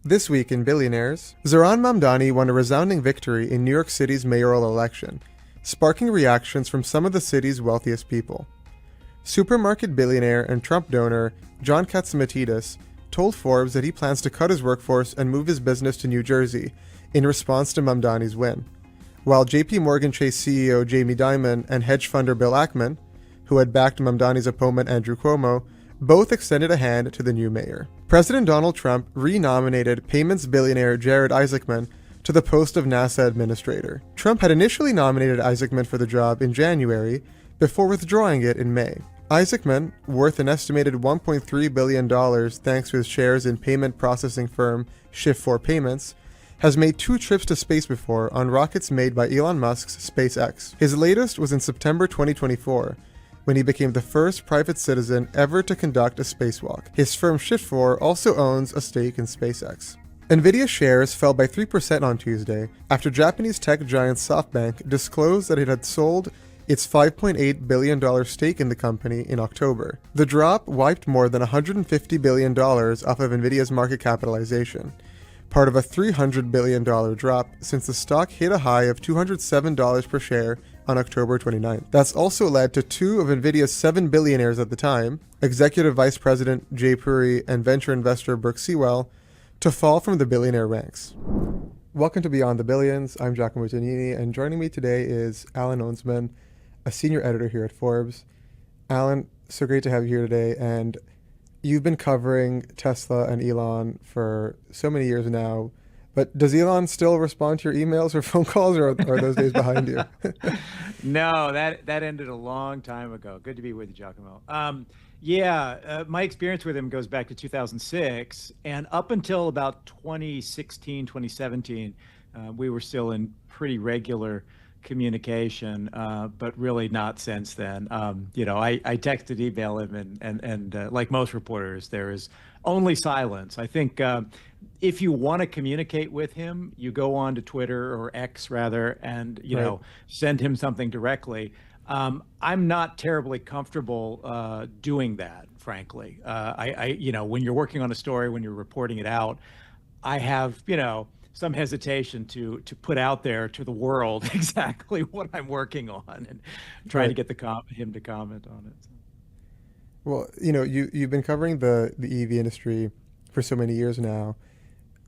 This week in Billionaires, Zohran Mamdani won a resounding victory in New York City's mayoral election, sparking reactions from some of the city's wealthiest people. Supermarket billionaire and Trump donor John Catsimatidis told Forbes that he plans to cut his workforce and move his business to New Jersey in response to Mamdani's win, while JP Morgan Chase CEO Jamie Dimon and hedge funder Bill Ackman, who had backed Mamdani's opponent Andrew Cuomo, both extended a hand to the new mayor. President Donald Trump re-nominated payments billionaire Jared Isaacman to the post of NASA administrator. Trump had initially nominated Isaacman for the job in January before withdrawing it in May. Isaacman, worth an estimated $1.3 billion thanks to his shares in payment processing firm Shift4 Payments, has made 2 trips to space before on rockets made by Elon Musk's SpaceX. His latest was in September 2024, when he became the first private citizen ever to conduct a spacewalk. His firm Shift4 also owns a stake in SpaceX. Nvidia shares fell by 3% on Tuesday after Japanese tech giant SoftBank disclosed that it had sold its $5.8 billion stake in the company in October. The drop wiped more than $150 billion off of Nvidia's market capitalization, part of a $300 billion drop since the stock hit a high of $207 per share on October 29th. That's also led to 2 of Nvidia's 7 billionaires at the time, Executive Vice President Jay Puri and venture investor Brooke Sewell, to fall from the billionaire ranks. Welcome to Beyond the Billions. I'm Giacomo, and joining me today is Alan Ohnsman, a senior editor here at Forbes. Alan, so great to have you here today, and you've been covering Tesla and Elon for so many years now, but does Elon still respond to your emails or phone calls, or are those days behind you? No, that ended a long time ago. Good to be with you, Giacomo. My experience with him goes back to 2006, and up until about 2016, 2017, we were still in pretty regular communication, but really not since then. I texted, email him, and like most reporters, there is only silence. I think if you want to communicate with him, you go on to Twitter or X rather, and Right. send him something directly. I'm not terribly comfortable doing that, frankly. When you're working on a story, when you're reporting it out, I have, some hesitation to put out there to the world exactly what I'm working on and trying to Right. get him to comment on it. Well, you've been covering the EV industry for so many years now,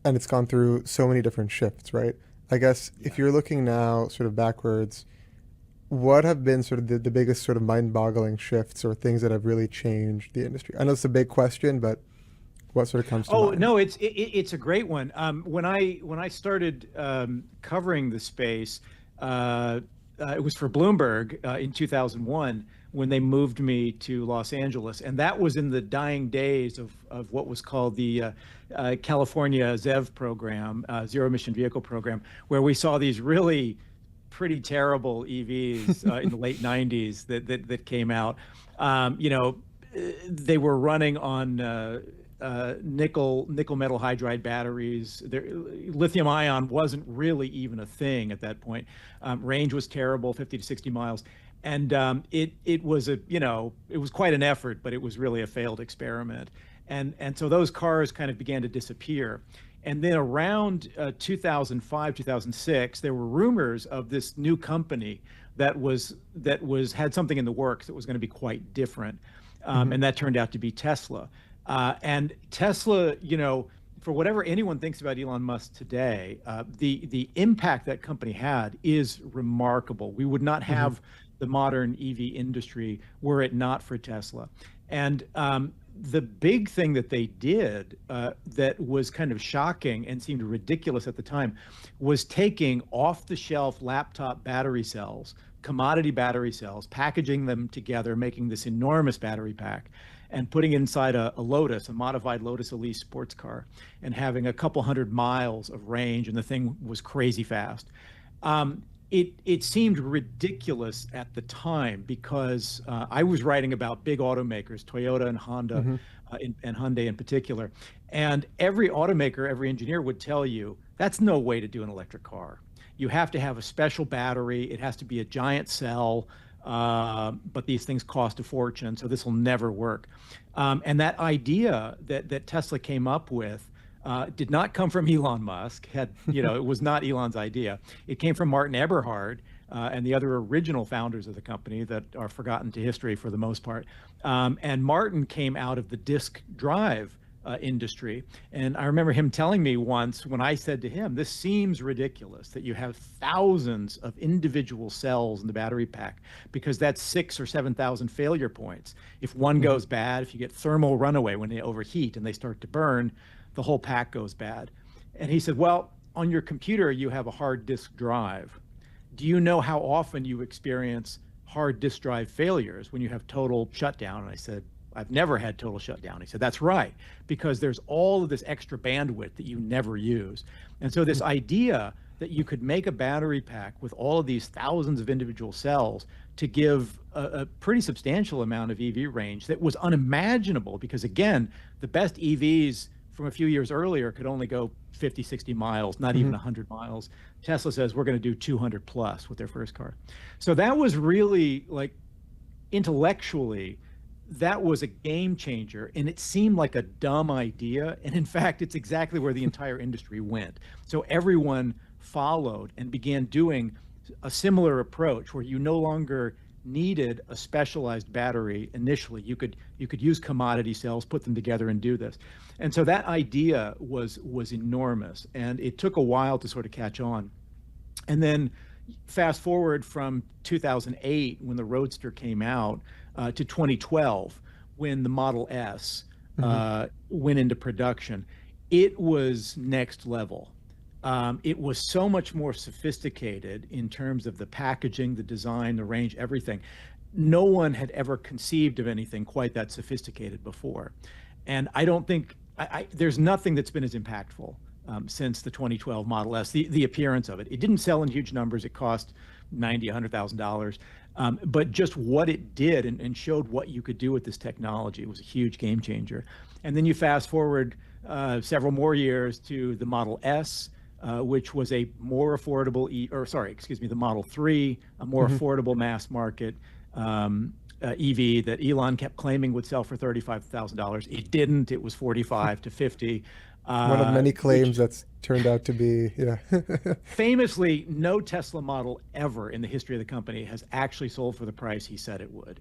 and it's gone through so many different shifts, right? I guess if you're looking now sort of backwards, what have been sort of the biggest sort of mind-boggling shifts or things that have really changed the industry? I know it's a big question, but what sort of comes to Oh mind? no, it's a great one. When I started covering the space, it was for Bloomberg in 2001 when they moved me to Los Angeles, and that was in the dying days of what was called the California ZEV program, Zero Emission Vehicle Program, where we saw these really pretty terrible EVs in the late 90s that came out. They were running on nickel metal hydride batteries. Lithium ion wasn't really even a thing at that point. Range was terrible, 50 to 60 miles, and it was it was quite an effort, but it was really a failed experiment. And so those cars kind of began to disappear. And then around 2005, 2006, there were rumors of this new company that had something in the works that was going to be quite different, Hmm. and that turned out to be Tesla. And Tesla, for whatever anyone thinks about Elon Musk today, the impact that company had is remarkable. We would not Hmm. have the modern EV industry were it not for Tesla. And the big thing that they did that was kind of shocking and seemed ridiculous at the time was taking off-the-shelf laptop battery cells, commodity battery cells, packaging them together, making this enormous battery pack, and putting it inside a Lotus, a modified Lotus Elise sports car, and having a couple hundred miles of range, and the thing was crazy fast. It seemed ridiculous at the time because I was writing about big automakers, Toyota and Honda, Hmm. and Hyundai in particular, and every automaker, every engineer would tell you that's no way to do an electric car. You have to have a special battery. It has to be a giant cell, but these things cost a fortune, so this will never work. And that idea that Tesla came up with Did not come from Elon Musk. It was not Elon's idea. It came from Martin Eberhard and the other original founders of the company that are forgotten to history for the most part. And Martin came out of the disk drive industry. And I remember him telling me once when I said to him, this seems ridiculous that you have thousands of individual cells in the battery pack because that's 6,000 or 7,000 failure points. If one goes bad, if you get thermal runaway when they overheat and they start to burn, the whole pack goes bad. And he said, well, on your computer, you have a hard disk drive. Do you know how often you experience hard disk drive failures when you have total shutdown? And I said, I've never had total shutdown. He said, that's right, because there's all of this extra bandwidth that you never use. And so this idea that you could make a battery pack with all of these thousands of individual cells to give a pretty substantial amount of EV range that was unimaginable, because again, the best EVs from a few years earlier could only go 50, 60 miles, not even 100 miles. Tesla says we're going to do 200 plus with their first car. So that was really, like, intellectually, that was a game changer, and it seemed like a dumb idea. And in fact, it's exactly where the entire industry went. So everyone followed and began doing a similar approach where you no longer needed a specialized battery initially. You could use commodity cells, put them together and do this. And so that idea was enormous, and it took a while to sort of catch on. And then fast forward from 2008 when the Roadster came out to 2012 when the Model S went into production. It was next level. It was so much more sophisticated in terms of the packaging, the design, the range, everything. No one had ever conceived of anything quite that sophisticated before. And I don't think, there's nothing that's been as impactful since the 2012 Model S, the appearance of it. It didn't sell in huge numbers. It cost $90,000, $100,000. But just what it did and showed what you could do with this technology, it was a huge game changer. And then you fast forward several more years to the Model S, which was a more affordable, the Model 3, a more affordable mass market EV that Elon kept claiming would sell for $35,000. It didn't. It was 45 to 50. One of many claims that's turned out to be, yeah. Famously, no Tesla model ever in the history of the company has actually sold for the price he said it would.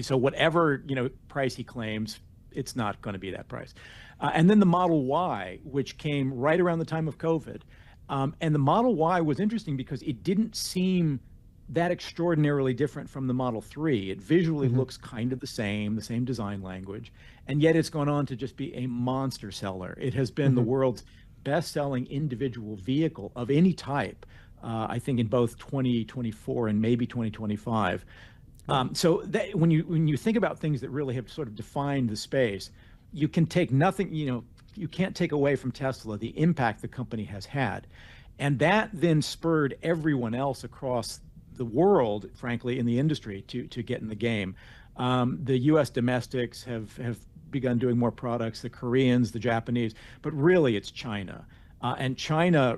So whatever price he claims, it's not going to be that price. And then the Model Y, which came right around the time of COVID. And the Model Y was interesting because it didn't seem that extraordinarily different from the Model 3. It visually looks kind of the same design language, and yet it's gone on to just be a monster seller. It has been the world's best-selling individual vehicle of any type, I think in both 2024 and maybe 2025. So that, when you think about things that really have sort of defined the space, you can take nothing, you can't take away from Tesla the impact the company has had. And that then spurred everyone else across the world, frankly, in the industry to get in the game. The US domestics have begun doing more products, the Koreans, the Japanese, but really it's China. And China,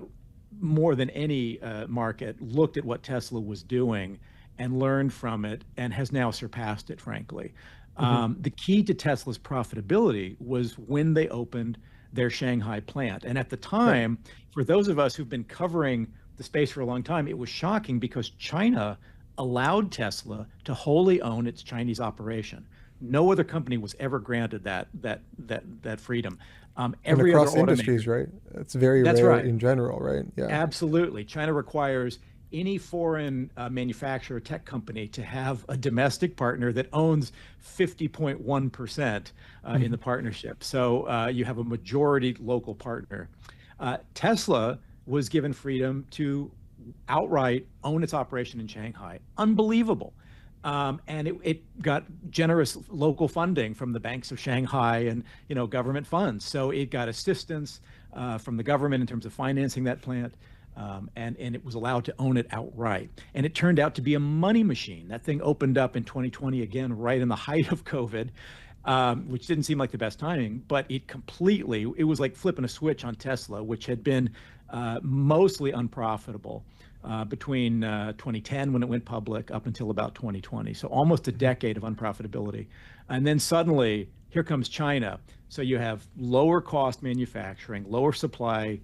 more than any market, looked at what Tesla was doing and learned from it and has now surpassed it, frankly. The key to Tesla's profitability was when they opened their Shanghai plant. And at the time, for those of us who've been covering the space for a long time, it was shocking because China allowed Tesla to wholly own its Chinese operation. No other company was ever granted that freedom. Every and across other industries, right? It's very rare in general, right? Yeah, absolutely. China requires any foreign manufacturer tech company to have a domestic partner that owns 50.1% in the partnership. So you have a majority local partner. Tesla was given freedom to outright own its operation in Shanghai. Unbelievable. And it got generous local funding from the banks of Shanghai and government funds. So it got assistance from the government in terms of financing that plant. And it was allowed to own it outright. And it turned out to be a money machine. That thing opened up in 2020, again, right in the height of COVID. which didn't seem like the best timing, but it was like flipping a switch on Tesla, which had been mostly unprofitable between 2010 when it went public up until about 2020. So almost a decade of unprofitability. And then suddenly, here comes China. So you have lower cost manufacturing, lower supply,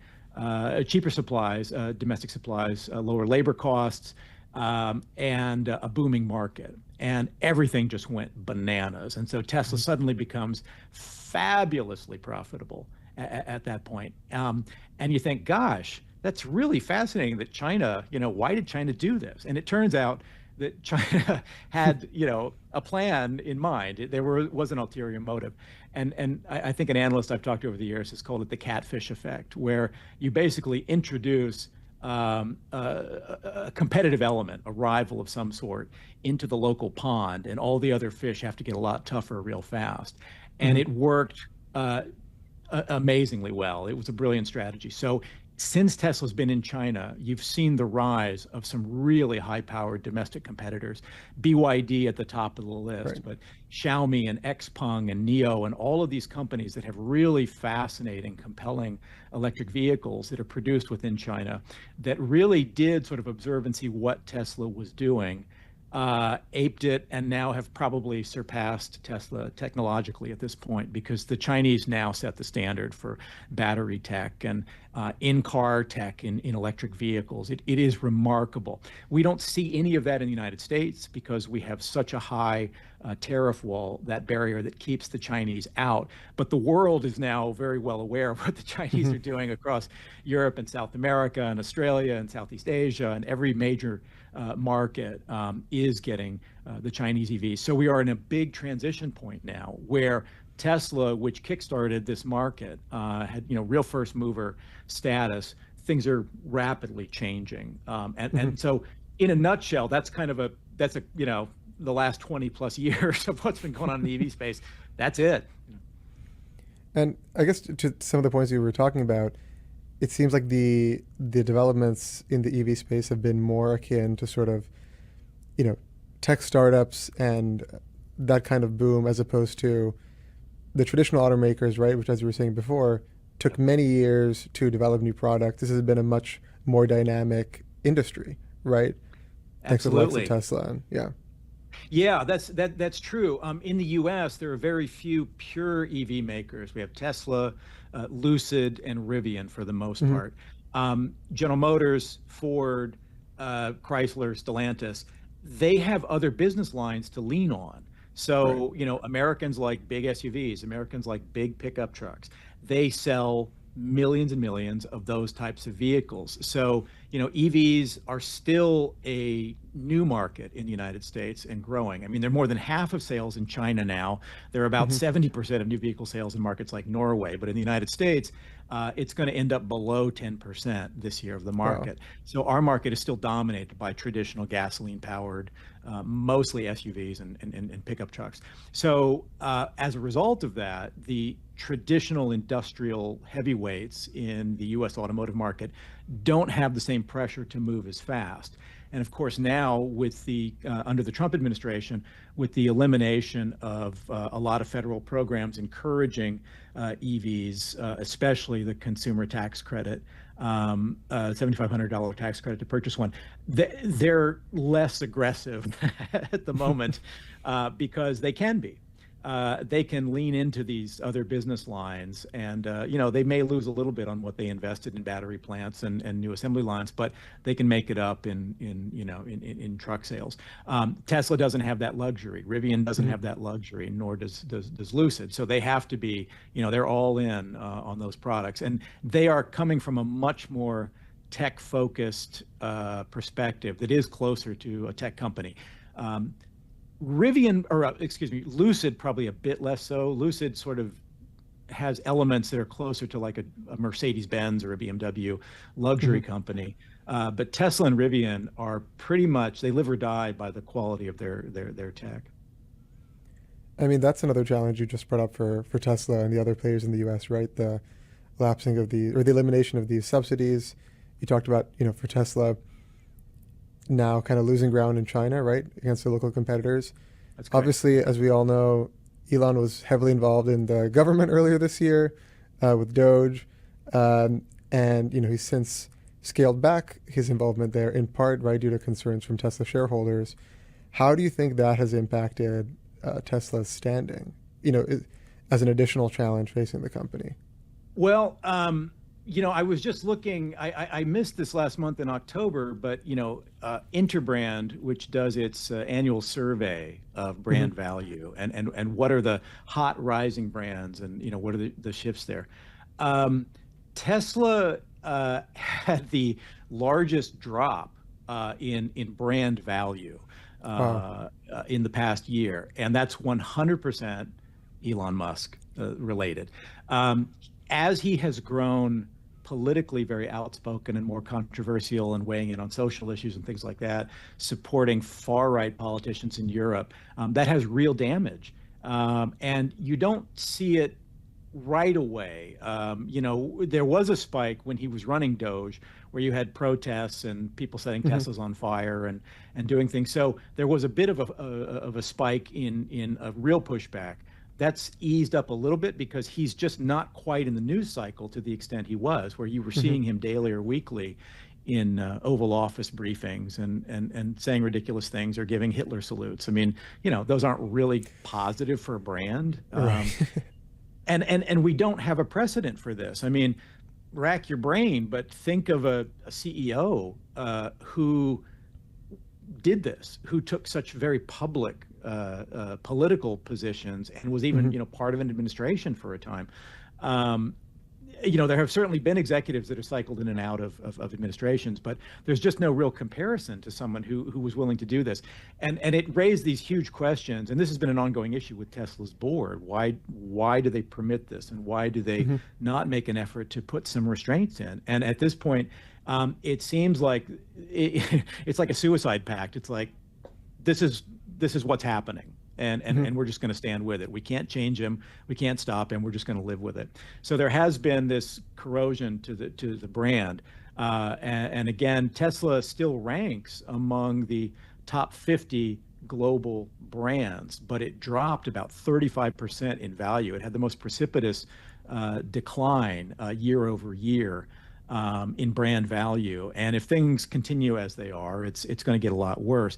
cheaper supplies, domestic supplies, lower labor costs, and a booming market. And everything just went bananas. And so Tesla suddenly becomes fabulously profitable at that point. And you think, gosh, that's really fascinating that China, why did China do this? And it turns out that China had, a plan in mind. There was an ulterior motive. And I think an analyst I've talked to over the years has called it the catfish effect, where you basically introduce a competitive element, a rival of some sort, into the local pond, and all the other fish have to get a lot tougher real fast. And it worked amazingly well. It was a brilliant strategy. So since Tesla's been in China, you've seen the rise of some really high-powered domestic competitors. BYD at the top of the list, Right. but Xiaomi and Xpeng and NIO and all of these companies that have really fascinating, compelling electric vehicles that are produced within China that really did sort of observe and see what Tesla was doing, aped it, and now have probably surpassed Tesla technologically at this point, because the Chinese now set the standard for battery tech and in-car tech in electric vehicles. It is remarkable. We don't see any of that in the United States because we have such a high tariff wall, that barrier that keeps the Chinese out. But the world is now very well aware of what the Chinese are doing across Europe and South America and Australia and Southeast Asia, and every major market is getting the Chinese EVs. So we are in a big transition point now where Tesla, which kickstarted this market, had real first mover status. Things are rapidly changing, and so in a nutshell, that's the last 20 plus years of what's been going on in the EV space. That's it. And I guess to some of the points you were talking about, it seems like the developments in the EV space have been more akin to sort of, tech startups and that kind of boom, as opposed to the traditional automakers, right? Which, as you were saying before, took many years to develop new products. This has been a much more dynamic industry, right? Thanks to the likes of Absolutely. Tesla. And, yeah. Yeah, that's true. In the U.S., there are very few pure EV makers. We have Tesla, Lucid, and Rivian for the most part. General Motors, Ford, Chrysler, Stellantis, they have other business lines to lean on. So, Americans like big SUVs, Americans like big pickup trucks. They sell millions and millions of those types of vehicles. So, EVs are still a new market in the United States and growing. I mean, they're more than half of sales in China now. They're about 70% of new vehicle sales in markets like Norway. But in the United States, it's going to end up below 10% this year of the market. Wow. So our market is still dominated by traditional gasoline-powered, mostly SUVs and pickup trucks. So as a result of that, the traditional industrial heavyweights in the U.S. automotive market don't have the same pressure to move as fast. And of course, now with the under the Trump administration, with the elimination of a lot of federal programs encouraging EVs, especially the consumer tax credit, $7,500 tax credit to purchase one, they're less aggressive at the moment because they can be. They can lean into these other business lines, and they may lose a little bit on what they invested in battery plants and new assembly lines, but they can make it up in truck sales. Tesla doesn't have that luxury. Rivian doesn't have that luxury, nor does Lucid. So they have to be, they're all in on those products, and they are coming from a much more tech-focused perspective that is closer to a tech company. Lucid probably a bit less so. Lucid sort of has elements that are closer to like a Mercedes-Benz or a BMW luxury company. But Tesla and Rivian are pretty much, they live or die by the quality of their tech. I mean, that's another challenge you just brought up for Tesla and the other players in the U.S., right? The lapsing of the elimination of these subsidies. You talked about, for Tesla, now kind of losing ground in China, right, against the local competitors. That's correct. Obviously, as we all know, Elon was heavily involved in the government earlier this year with Doge, and he's since scaled back his involvement there in part right due to concerns from Tesla shareholders. How do you think that has impacted Tesla's standing? As an additional challenge facing the company. Well, I was just looking. I missed this last month in October, but Interbrand, which does its annual survey of brand value and what are the hot rising brands, and what are the shifts there. Tesla had the largest drop in brand value Wow. in the past year, and that's 100% Elon Musk related. As he has grown politically very outspoken and more controversial and weighing in on social issues and things like that, supporting far-right politicians in Europe, that has real damage. And you don't see it right away. There was a spike when he was running Doge where you had protests and people setting Teslas on fire and doing things. So there was a bit of a spike in a real pushback. That's eased up a little bit because he's just not quite in the news cycle to the extent he was, where you were seeing him daily or weekly in Oval Office briefings and saying ridiculous things or giving Hitler salutes. I mean, those aren't really positive for a brand. Right. And we don't have a precedent for this. I mean, rack your brain, but think of a CEO who did this, who took such very public political positions and was even part of an administration for a time. There have certainly been executives that are cycled in and out of administrations, but there's just no real comparison to someone who was willing to do this. And it raised these huge questions, and this has been an ongoing issue with Tesla's board. Why do they permit this, and why do they not make an effort to put some restraints in? And at this point, it seems like it's like a suicide pact. It's like, this is what's happening. And we're just going to stand with it. We can't change him. We can't stop him. We're just going to live with it. So there has been this corrosion to the brand. And again, Tesla still ranks among the top 50 global brands, but it dropped about 35% in value. It had the most precipitous decline year over year in brand value. And if things continue as they are, it's going to get a lot worse.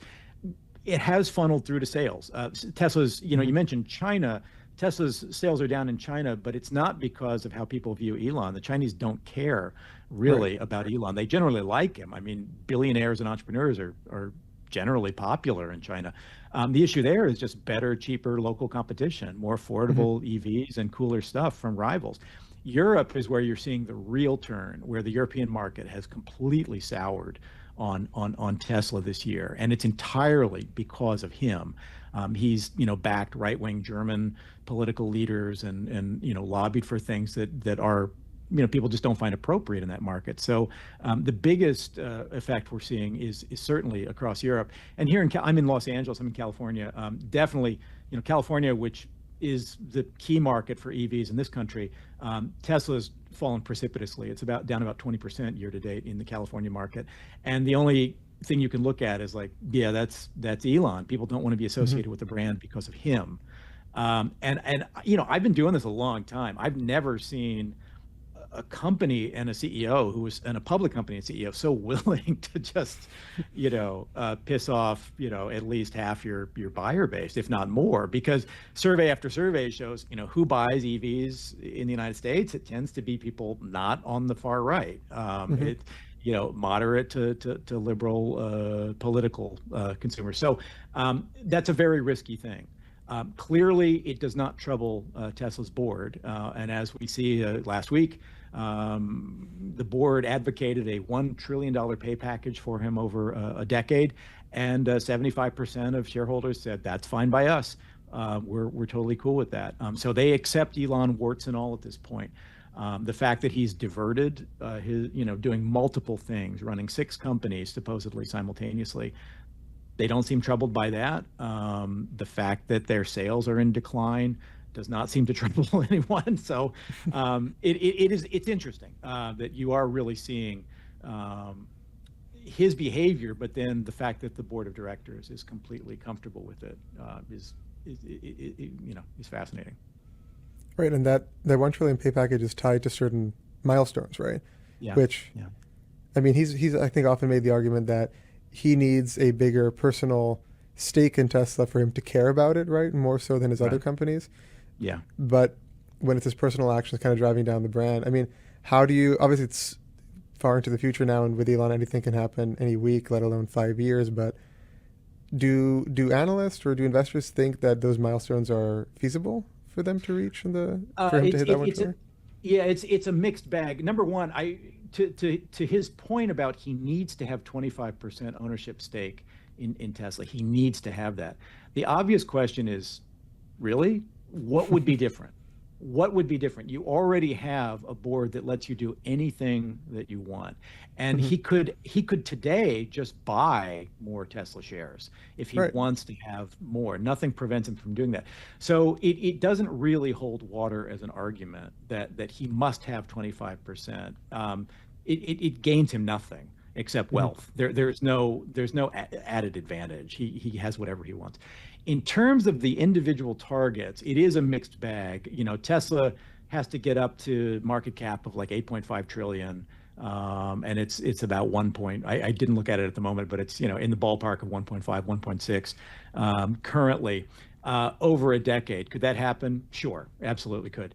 It has funneled through to sales. Tesla's, you mentioned China. Tesla's sales are down in China, but it's not because of how people view Elon. The Chinese don't care really about Elon. They generally like him. I mean, billionaires and entrepreneurs are generally popular in China. The issue there is just better, cheaper local competition, more affordable EVs and cooler stuff from rivals. Europe is where you're seeing the real turn, where the European market has completely soured on Tesla this year, and it's entirely because of him. He's backed right-wing German political leaders and lobbied for things that are people just don't find appropriate in that market. So the biggest effect we're seeing is certainly across Europe. And here I'm in Los Angeles, I'm in California. Definitely, California, which is the key market for EVs in this country, Tesla's fallen precipitously. It's down about 20% year to date in the California market. And the only thing you can look at is like, yeah, that's Elon. People don't want to be associated with the brand because of him. And I've been doing this a long time. I've never seen a company and a CEO and a public company and CEO so willing to just, piss off, at least half your buyer base, if not more, because survey after survey shows, who buys EVs in the United States. It tends to be people not on the far right. Moderate to liberal political consumers. So that's a very risky thing. Clearly, it does not trouble Tesla's board. And as we see last week, the board advocated a $1 trillion pay package for him over a decade, and 75% of shareholders said that's fine by us. We're totally cool with that. So they accept Elon warts and all at this point. The fact that he's diverted doing multiple things, running 6 companies supposedly simultaneously, they don't seem troubled by that. The fact that their sales are in decline does not seem to trouble anyone. So it's interesting that you are really seeing his behavior, but then the fact that the board of directors is completely comfortable with it is is fascinating. Right, and that 1 trillion pay package is tied to certain milestones, right? Yeah, Which, yeah. I mean, he's I think often made the argument that he needs a bigger personal stake in Tesla for him to care about it, right? More so than his other Right. companies. Yeah. But when it's his personal actions kind of driving down the brand, I mean, how do you? Obviously, it's far into the future now, and with Elon, anything can happen any week, let alone 5 years. But do analysts or do investors think that those milestones are feasible for them to reach and the for him to It's hit that it, one it's a trillion? yeah, it's a mixed bag. Number one, I to his point about he needs to have 25% ownership stake in Tesla. He needs to have that. The obvious question is, really, what would be different? What would be different? You already have a board that lets you do anything that you want. And Hmm. he could today just buy more Tesla shares if he Right. wants to have more. Nothing prevents him from doing that. So it doesn't really hold water as an argument that he must have 25%. It gains him nothing except Hmm. wealth. There's no added advantage. He has whatever he wants. In terms of the individual targets, it is a mixed bag. Tesla has to get up to market cap of like 8.5 trillion. And it's about 1 point. I didn't look at it at the moment, but it's in the ballpark of 1.5, 1.6 currently over a decade. Could that happen? Sure, absolutely could.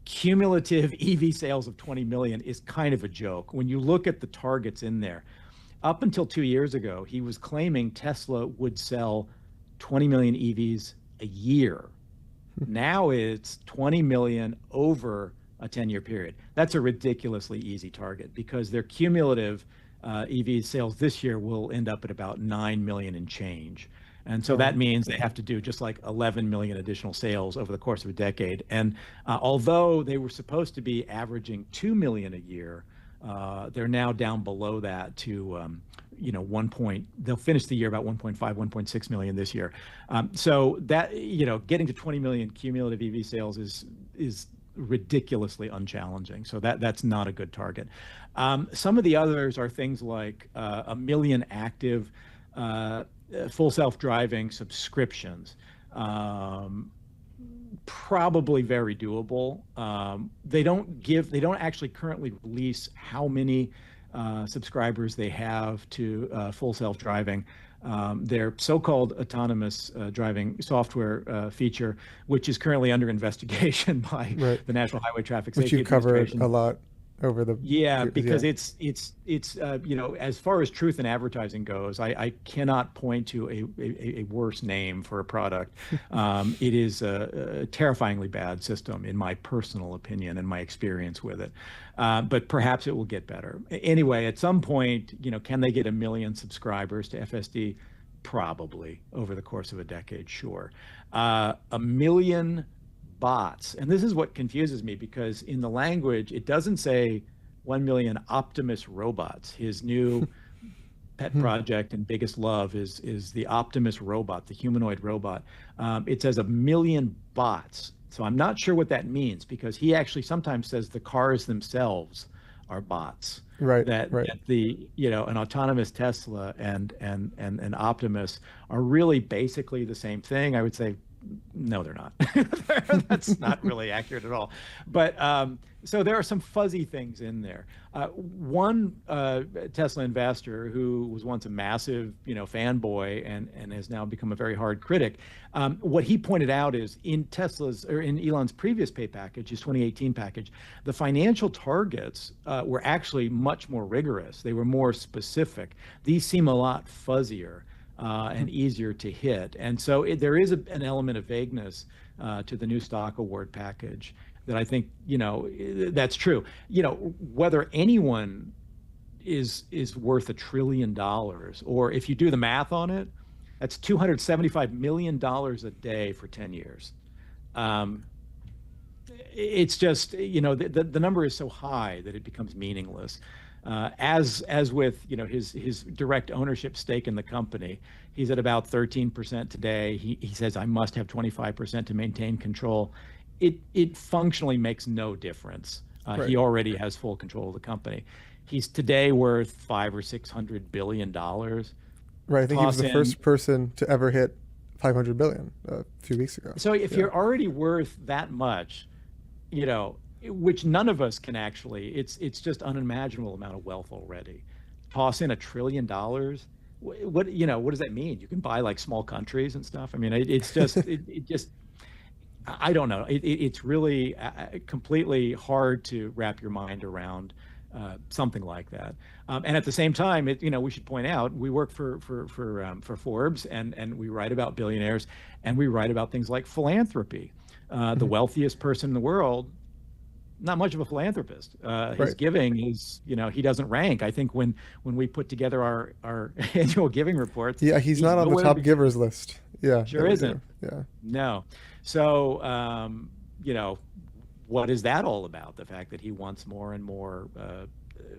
Cumulative EV sales of 20 million is kind of a joke. When you look at the targets in there, up until 2 years ago, he was claiming Tesla would sell 20 million EVs a year. Now it's 20 million over a 10-year period. That's a ridiculously easy target because their cumulative EV sales this year will end up at about 9 million and change. And so that Wow. means they have to do just like 11 million additional sales over the course of a decade. And although they were supposed to be averaging 2 million a year, they're now down below that to 1 point. They'll finish the year about 1.5, 1.6 million this year. So that getting to 20 million cumulative EV sales is ridiculously unchallenging. So that's not a good target. Some of the others are things like a million active full self-driving subscriptions. Probably very doable. They don't actually currently release how many subscribers they have to full self-driving. Their so-called autonomous driving software feature, which is currently under investigation by Right. the National Highway Traffic Which Safety you've covered a Administration. lot over the Yeah, years. because Yeah. it's as far as truth in advertising goes, I cannot point to a worse name for a product. It is a terrifyingly bad system, in my personal opinion and my experience with it. But perhaps it will get better. Anyway, at some point, can they get a million subscribers to FSD? Probably over the course of a decade, sure. A million bots. And this is what confuses me because in the language, it doesn't say 1 million Optimus robots. His new pet Hmm. project and biggest love is the Optimus robot, the humanoid robot. It says a million bots. So I'm not sure what that means because he actually sometimes says the cars themselves are bots. Right. Right. That an autonomous Tesla and an Optimus are really basically the same thing. I would say no, they're not. That's not really accurate at all. But so there are some fuzzy things in there. One Tesla investor who was once a massive, fanboy and has now become a very hard critic. What he pointed out is in Tesla's or in Elon's previous pay package, his 2018 package, the financial targets were actually much more rigorous. They were more specific. These seem a lot fuzzier and easier to hit. And so there is an element of vagueness to the new stock award package that I think, that's true. Whether anyone is worth $1 trillion, or if you do the math on it, that's $275 million a day for 10 years. Um, it's just the number is so high that it becomes meaningless. As with his direct ownership stake in the company, he's at about 13% today. He says I must have 25% to maintain control. It functionally makes no difference. Right. He already has full control of the company. He's today worth 500 or 600 billion dollars. Right. I think he was Toss the in first person to ever hit 500 billion a few weeks ago. So if Yeah. you're already worth that much, which none of us can actually, it's just unimaginable amount of wealth already. Toss in $1 trillion. What does that mean? You can buy like small countries and stuff. I mean, it's just, it just, I don't know. It's really completely hard to wrap your mind around something like that. And at the same time, we should point out we work for Forbes, and we write about billionaires, and we write about things like philanthropy. The wealthiest person in the world, not much of a philanthropist. His Right. giving is, he doesn't rank. I think when we put together our annual giving reports, Yeah, he's not on the nowhere top givers list. Yeah, that sure we isn't. do. Yeah. No. So, what is that all about? The fact that he wants more and more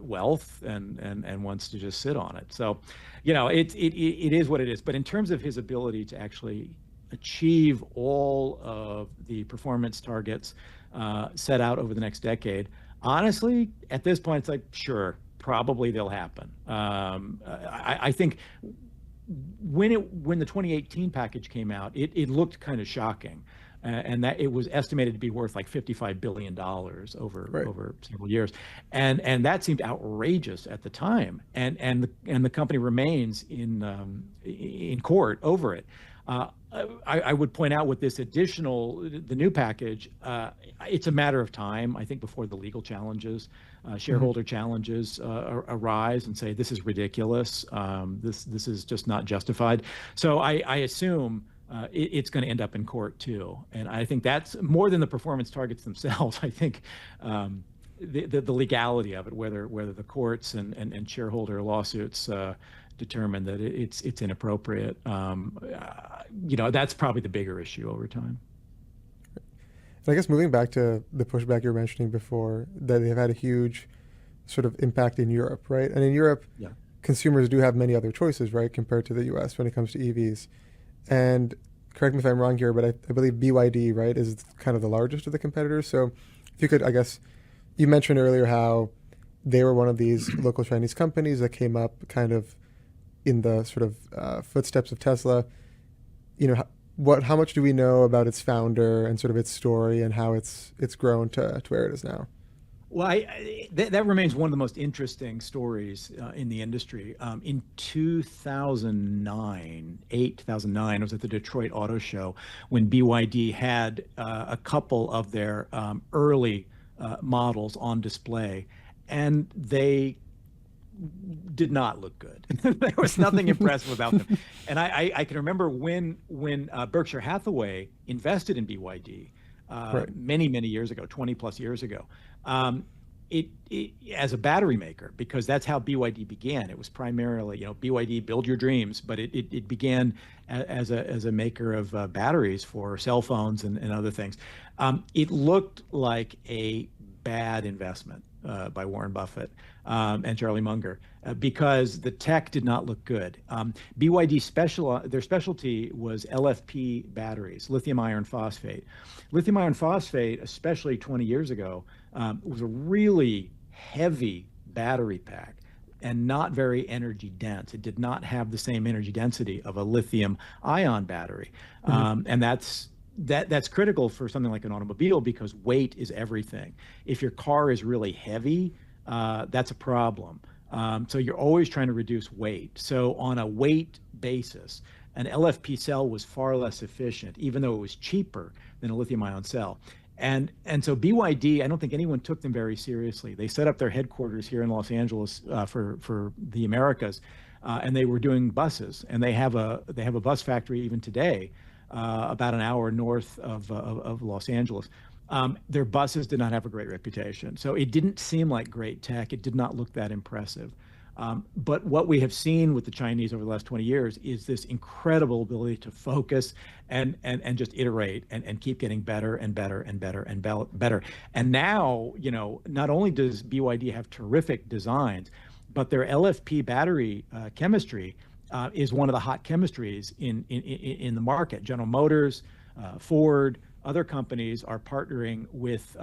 wealth and wants to just sit on it. So, it is what it is. But in terms of his ability to actually achieve all of the performance targets set out over the next decade, honestly, at this point, it's like, sure, probably they'll happen. I think when the 2018 package came out, it looked kind of shocking, and that it was estimated to be worth like $55 billion over several years, and that seemed outrageous at the time, and the company remains in court over it. I would point out with this the new package, it's a matter of time, I think, before the legal challenges, shareholder challenges arise and say, this is ridiculous. This is just not justified. So I assume it's going to end up in court too. And I think that's more than the performance targets themselves. I think the legality of it, whether the courts and shareholder lawsuits determine that it's inappropriate, that's probably the bigger issue over time. And I guess moving back to the pushback you were mentioning before, that they've had a huge sort of impact in Europe, right? And in Europe, Yeah. consumers do have many other choices, right, compared to the US when it comes to EVs. And correct me if I'm wrong here, but I believe BYD, right, is kind of the largest of the competitors. So if you could, I guess, you mentioned earlier how they were one of these local Chinese companies that came up kind of in the sort of footsteps of Tesla. How much do we know about its founder and sort of its story and how it's grown to where it is now? Well, that remains one of the most interesting stories in the industry. In 2009, I was at the Detroit Auto Show when BYD had a couple of their early models on display, and they did not look good. There was nothing impressive about them. And I can remember when Berkshire Hathaway invested in BYD many, many years ago, 20 plus years ago, it as a battery maker, because that's how BYD began. It was primarily, BYD, build your dreams, but it began as a maker of batteries for cell phones and other things. It looked like a bad investment by Warren Buffett and Charlie Munger because the tech did not look good. BYD their specialty was LFP batteries, lithium iron phosphate. Lithium iron phosphate, especially 20 years ago, was a really heavy battery pack and not very energy dense. It did not have the same energy density of a lithium ion battery. And that's critical for something like an automobile because weight is everything. If your car is really heavy, that's a problem. So you're always trying to reduce weight. So on a weight basis, an LFP cell was far less efficient, even though it was cheaper than a lithium ion cell. And so BYD, I don't think anyone took them very seriously. They set up their headquarters here in Los Angeles for the Americas, and they were doing buses. And they have a bus factory even today, about an hour north of Los Angeles. Their buses did not have a great reputation. So it didn't seem like great tech. It did not look that impressive. But what we have seen with the Chinese over the last 20 years is this incredible ability to focus and just iterate and keep getting better and better and better and better. And now, not only does BYD have terrific designs, but their LFP battery chemistry is one of the hot chemistries in the market. General Motors, Ford, other companies are partnering with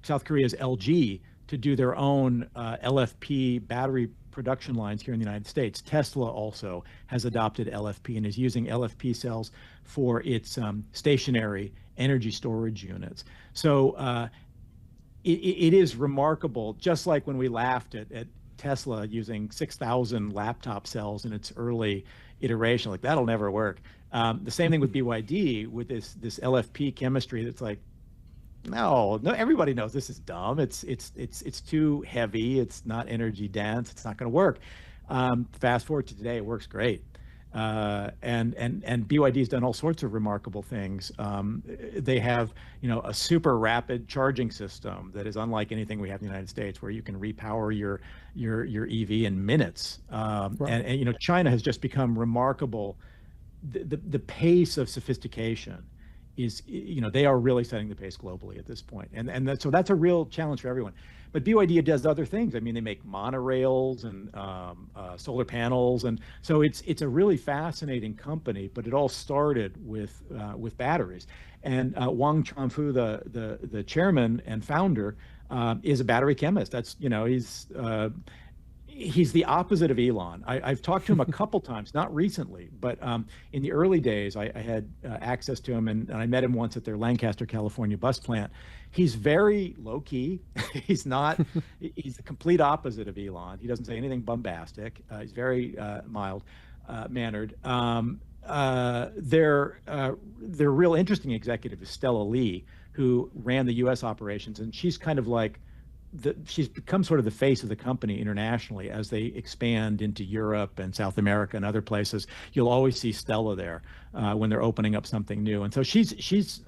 South Korea's LG to do their own LFP battery production lines here in the United States. Tesla also has adopted LFP and is using LFP cells for its stationary energy storage units. So it is remarkable, just like when we laughed at Tesla using 6,000 laptop cells in its early iteration, like that'll never work. The same thing with BYD with this LFP chemistry that's like, no, everybody knows this is dumb. It's too heavy. It's not energy dense. It's not going to work. Fast forward to today, it works great. And BYD's done all sorts of remarkable things. They have, a super rapid charging system that is unlike anything we have in the United States, where you can repower your EV in minutes. Right. And China has just become remarkable. The pace of sophistication is, they are really setting the pace globally at this point. So that's a real challenge for everyone. But BYD does other things. I mean, they make monorails and solar panels. And so it's a really fascinating company, but it all started with batteries. And Wang Chuanfu, the chairman and founder, is a battery chemist. That's, he's the opposite of Elon. I've talked to him a couple times, not recently, but in the early days, I had access to him, and I met him once at their Lancaster, California bus plant. He's very low key. He's the complete opposite of Elon. He doesn't say anything bombastic. He's very mild mannered. Their real interesting executive is Stella Lee, who ran the U.S. operations, and she's kind of like, she's become sort of the face of the company internationally as they expand into Europe and South America and other places. You'll always see Stella there when they're opening up something new. And so she's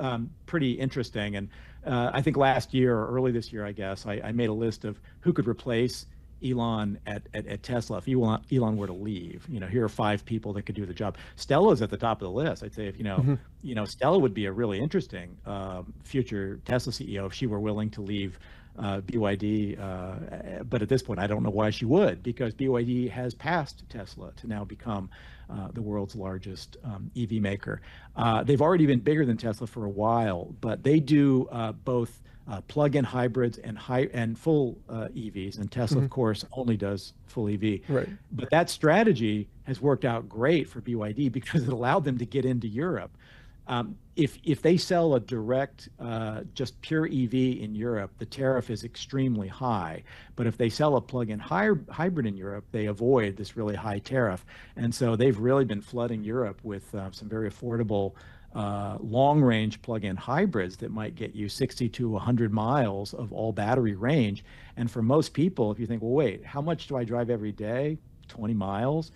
pretty interesting. And I think last year or early this year, I guess, I made a list of who could replace Elon at Tesla if Elon were to leave. Here are 5 people that could do the job. Stella's at the top of the list. I'd say if Stella would be a really interesting future Tesla CEO if she were willing to leave BYD, but at this point, I don't know why she would, because BYD has passed Tesla to now become the world's largest EV maker. They've already been bigger than Tesla for a while, but they do both plug-in hybrids and full EVs, and Tesla, of course, only does full EV. Right. But that strategy has worked out great for BYD because it allowed them to get into Europe. If they sell a direct, just pure EV in Europe, the tariff is extremely high. But if they sell a plug-in hybrid in Europe, they avoid this really high tariff. And so they've really been flooding Europe with some very affordable long-range plug-in hybrids that might get you 60 to 100 miles of all battery range. And for most people, if you think, well, wait, how much do I drive every day? 20 miles.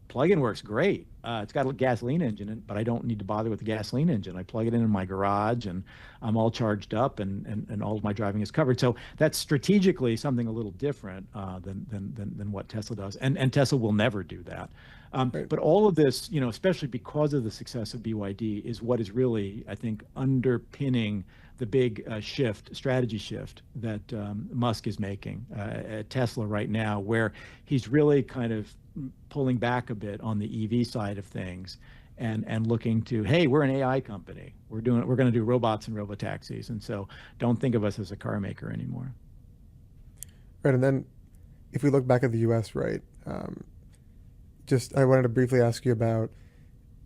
Plug-in works great. It's got a gasoline engine in it, but I don't need to bother with the gasoline engine. I plug it in my garage, and I'm all charged up, and all of my driving is covered. So that's strategically something a little different than what Tesla does, and Tesla will never do that. Right. But all of this, especially because of the success of BYD, is what is really, I think, underpinning the big strategy shift that Musk is making at Tesla right now, where he's really kind of pulling back a bit on the EV side of things and looking to, hey, we're an AI company. We're going to do robots and robotaxis. And so don't think of us as a car maker anymore. Right. And then if we look back at the US, right, I wanted to briefly ask you about,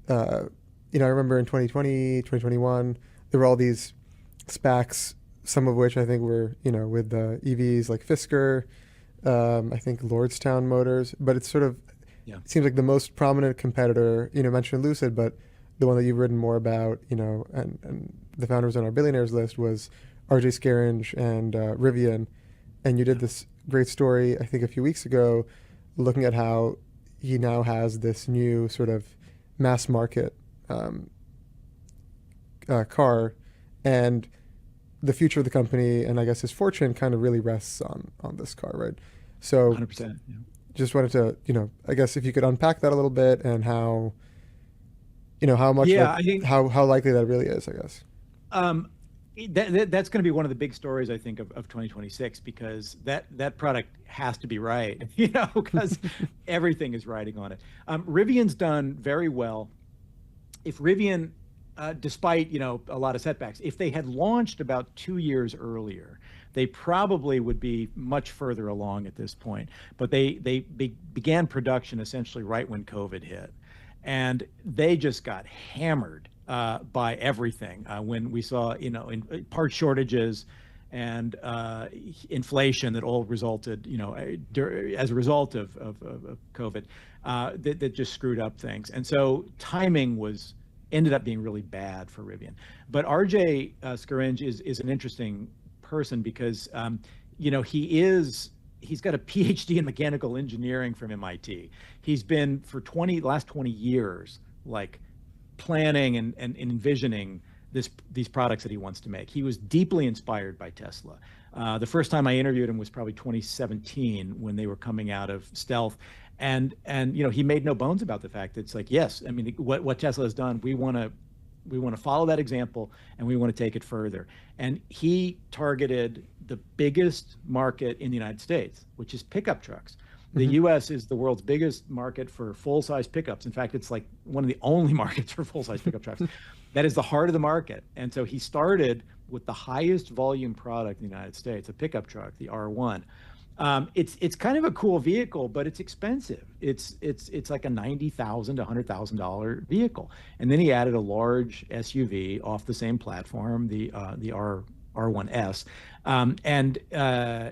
I remember in 2020, 2021, there were all these SPACs, some of which I think were, with the EVs like Fisker, I think Lordstown Motors, but it's sort of, it seems like the most prominent competitor, mentioned Lucid, but the one that you've written more about, and the founders on our Billionaires list was RJ Scaringe and Rivian. And you did this great story, I think a few weeks ago, looking at how he now has this new sort of mass market car, and the future of the company, and I guess his fortune kind of really rests on this car, right? So 100%. Yeah. Just wanted to, I guess if you could unpack that a little bit and how, how much, I think, how likely that really is, I guess. That's going to be one of the big stories, I think, of 2026, because that product has to be right, because everything is riding on it. Rivian's done very well. If Rivian, despite, a lot of setbacks, if they had launched about 2 years earlier, they probably would be much further along at this point. But they began production essentially right when COVID hit, and they just got hammered by everything when we saw, in part shortages and inflation that all resulted, as a result of COVID, that just screwed up things. And so timing ended up being really bad for Rivian. But RJ Scaringe is an interesting person because, he's got a PhD in mechanical engineering from MIT. He's been for last 20 years, like planning and envisioning these products that he wants to make. He was deeply inspired by Tesla. The first time I interviewed him was probably 2017 when they were coming out of stealth. And he made no bones about the fact that it's like, yes, I mean, what Tesla has done, we want to follow that example, and we want to take it further. And he targeted the biggest market in the United States, which is pickup trucks. The U.S. is the world's biggest market for full-size pickups. In fact, it's like one of the only markets for full-size pickup trucks. That is the heart of the market. And so he started with the highest volume product in the United States, a pickup truck, the R1. It's kind of a cool vehicle, but it's expensive. It's like a $90,000 to $100,000 vehicle. And then he added a large SUV off the same platform, the R1S, and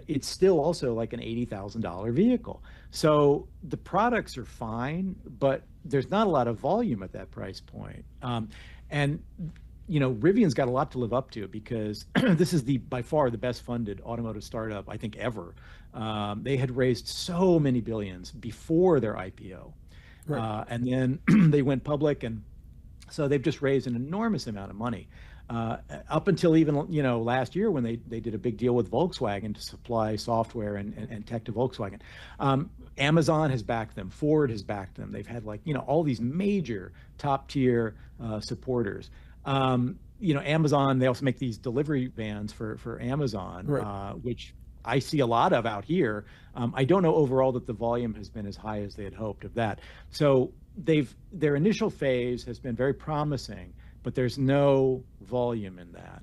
it's still also like an $80,000 vehicle. So the products are fine, but there's not a lot of volume at that price point. And Rivian's got a lot to live up to because this is by far the best funded automotive startup I think ever. They had raised so many billions before their IPO, right. And then they went public, and so they've just raised an enormous amount of money. Up until even last year when they did a big deal with Volkswagen to supply software and tech to Volkswagen. Amazon has backed them. Ford has backed them. They've had all these major top tier supporters. Amazon, they also make these delivery vans for Amazon, right. Which I see a lot of out here. I don't know overall that the volume has been as high as they had hoped of that. So their initial phase has been very promising, but there's no volume in that.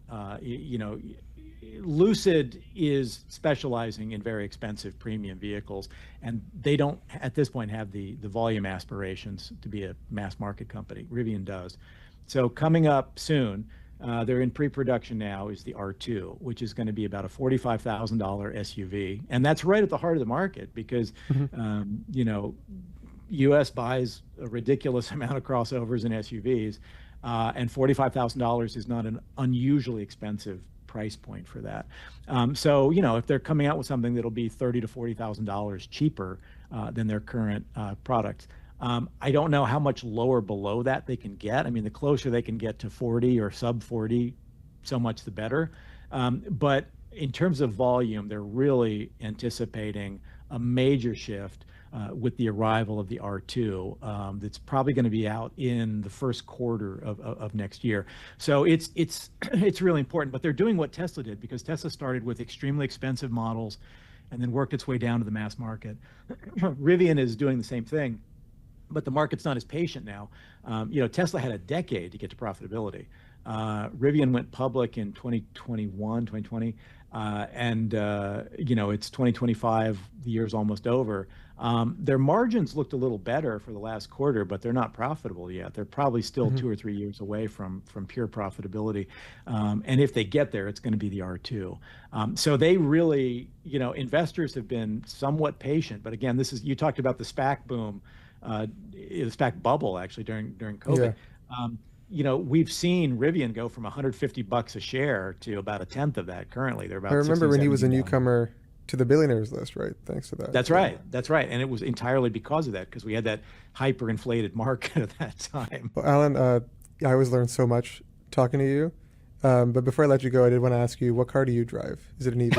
Lucid is specializing in very expensive premium vehicles, and they don't at this point have the volume aspirations to be a mass market company. Rivian does. So coming up soon, they're in pre-production now, is the R2, which is going to be about a $45,000 SUV. And that's right at the heart of the market because, US buys a ridiculous amount of crossovers and SUVs, and $45,000 is not an unusually expensive price point for that. So, if they're coming out with something that'll be $30,000 to $40,000 cheaper than their current product, I don't know how much lower below that they can get. I mean, the closer they can get to 40 or sub 40, so much the better. But in terms of volume, they're really anticipating a major shift with the arrival of the R2 that's probably going to be out in the first quarter of next year. So it's really important. But they're doing what Tesla did, because Tesla started with extremely expensive models and then worked its way down to the mass market. Rivian is doing the same thing, but the market's not as patient now. Tesla had a decade to get to profitability. Rivian went public in 2020, and it's 2025, the year's almost over. Their margins looked a little better for the last quarter, but they're not profitable yet. They're probably still 2 or 3 years away from pure profitability. And if they get there, it's going to be the R2. So they really, investors have been somewhat patient. But again, you talked about the SPAC boom, the SPAC bubble actually during COVID. Yeah. We've seen Rivian go from $150 a share to about a tenth of that currently. They're about. I remember when he was a newcomer to the Billionaires list, right? Thanks to that. That's right. That's right. And it was entirely because of that, because we had that hyperinflated market at that time. Well, Alan, I always learn so much talking to you. But before I let you go, I did want to ask you, what car do you drive? Is it an EV?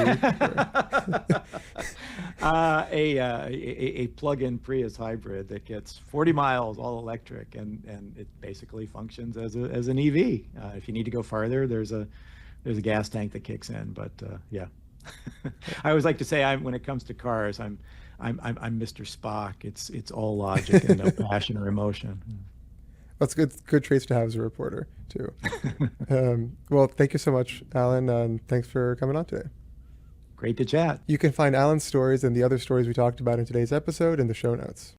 A plug-in Prius hybrid that gets 40 miles, all electric, and it basically functions as an EV. If you need to go farther, there's a gas tank that kicks in. But yeah, I always like to say when it comes to cars, I'm Mr. Spock. It's all logic and no passion or emotion. That's good traits to have as a reporter too. Well, thank you so much, Alan, and thanks for coming on today. Great to chat. You can find Alan's stories and the other stories we talked about in today's episode in the show notes.